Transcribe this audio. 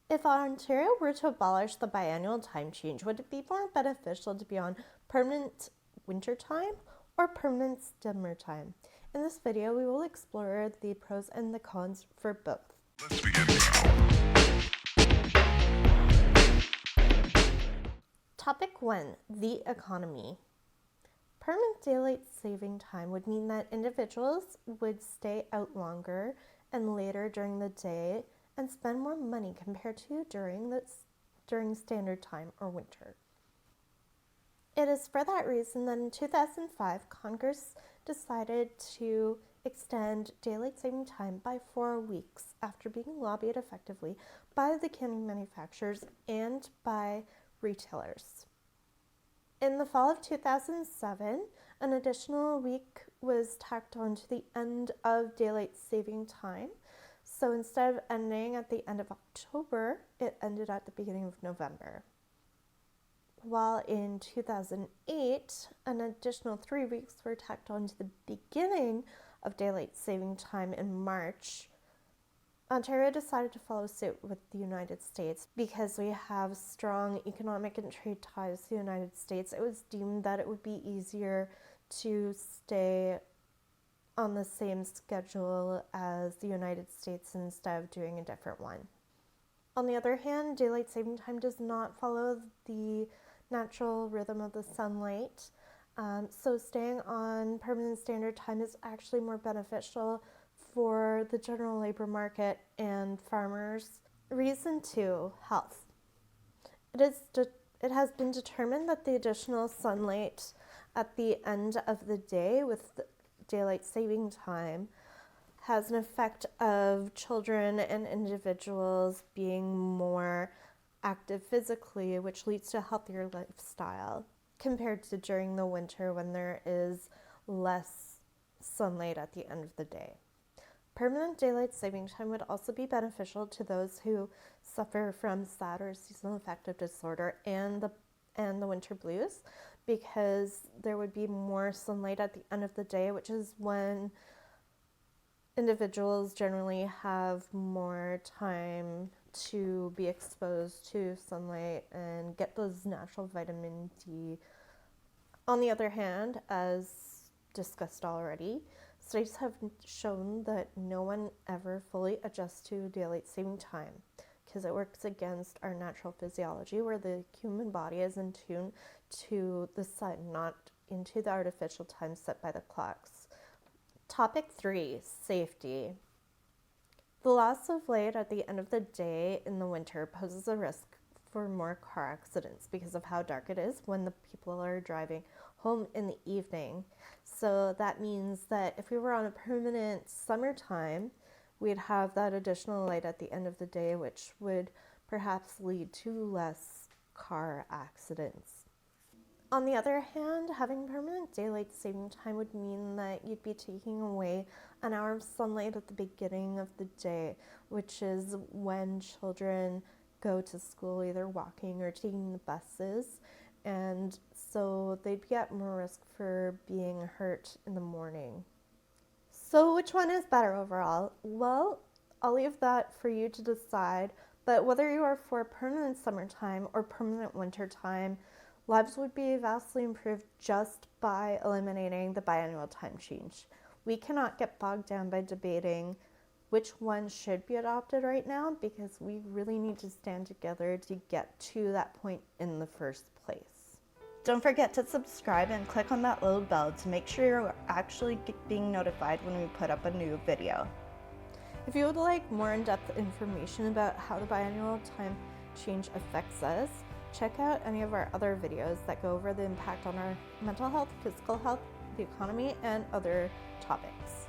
If Ontario were to abolish the biannual time change, would it be more beneficial to be on permanent winter time or permanent summer time? In this video, we will explore the pros and the cons for both. Let's begin now. Topic 1. The economy. Permanent daylight saving time would mean that individuals would stay out longer and later during the day and spend more money compared to during standard time or winter. It is for that reason that in 2005, Congress decided to extend daylight saving time by 4 weeks after being lobbied effectively by the canning manufacturers and by retailers. In the fall of 2007, an additional week was tacked on to the end of daylight saving time. So instead of ending at the end of October, it ended at the beginning of November. While in 2008, an additional 3 weeks were tacked on to the beginning of daylight saving time in March, Ontario decided to follow suit with the United States. Because we have strong economic and trade ties to the United States, it was deemed that it would be easier to stay on the same schedule as the United States instead of doing a different one. On the other hand, daylight saving time does not follow the natural rhythm of the sunlight. So staying on permanent standard time is actually more beneficial for the general labor market and farmers. Reason 2, health. It has been determined that the additional sunlight at the end of the day with daylight saving time has an effect of children and individuals being more active physically, which leads to a healthier lifestyle compared to during the winter when there is less sunlight at the end of the day. Permanent daylight saving time would also be beneficial to those who suffer from SAD or seasonal affective disorder and the winter blues, because there would be more sunlight at the end of the day, which is when individuals generally have more time to be exposed to sunlight and get those natural vitamin D. On the other hand, as discussed already, studies have shown that no one ever fully adjusts to daylight saving time because it works against our natural physiology, where the human body is in tune to the sun, not into the artificial time set by the clocks. Topic 3, safety. The loss of light at the end of the day in the winter poses a risk for more car accidents because of how dark it is when the people are driving home in the evening. So that means that if we were on a permanent summertime, we'd have that additional light at the end of the day, which would perhaps lead to less car accidents. On the other hand, having permanent daylight saving time would mean that you'd be taking away an hour of sunlight at the beginning of the day, which is when children go to school either walking or taking the buses, and so they'd be at more risk for being hurt in the morning. So which one is better overall? Well, I'll leave that for you to decide, but whether you are for permanent summertime or permanent wintertime, lives would be vastly improved just by eliminating the biannual time change. We cannot get bogged down by debating which one should be adopted right now, because we really need to stand together to get to that point in the first place. Don't forget to subscribe and click on that little bell to make sure you're actually being notified when we put up a new video. If you would like more in-depth information about how the biannual time change affects us, check out any of our other videos that go over the impact on our mental health, physical health, the economy, and other topics.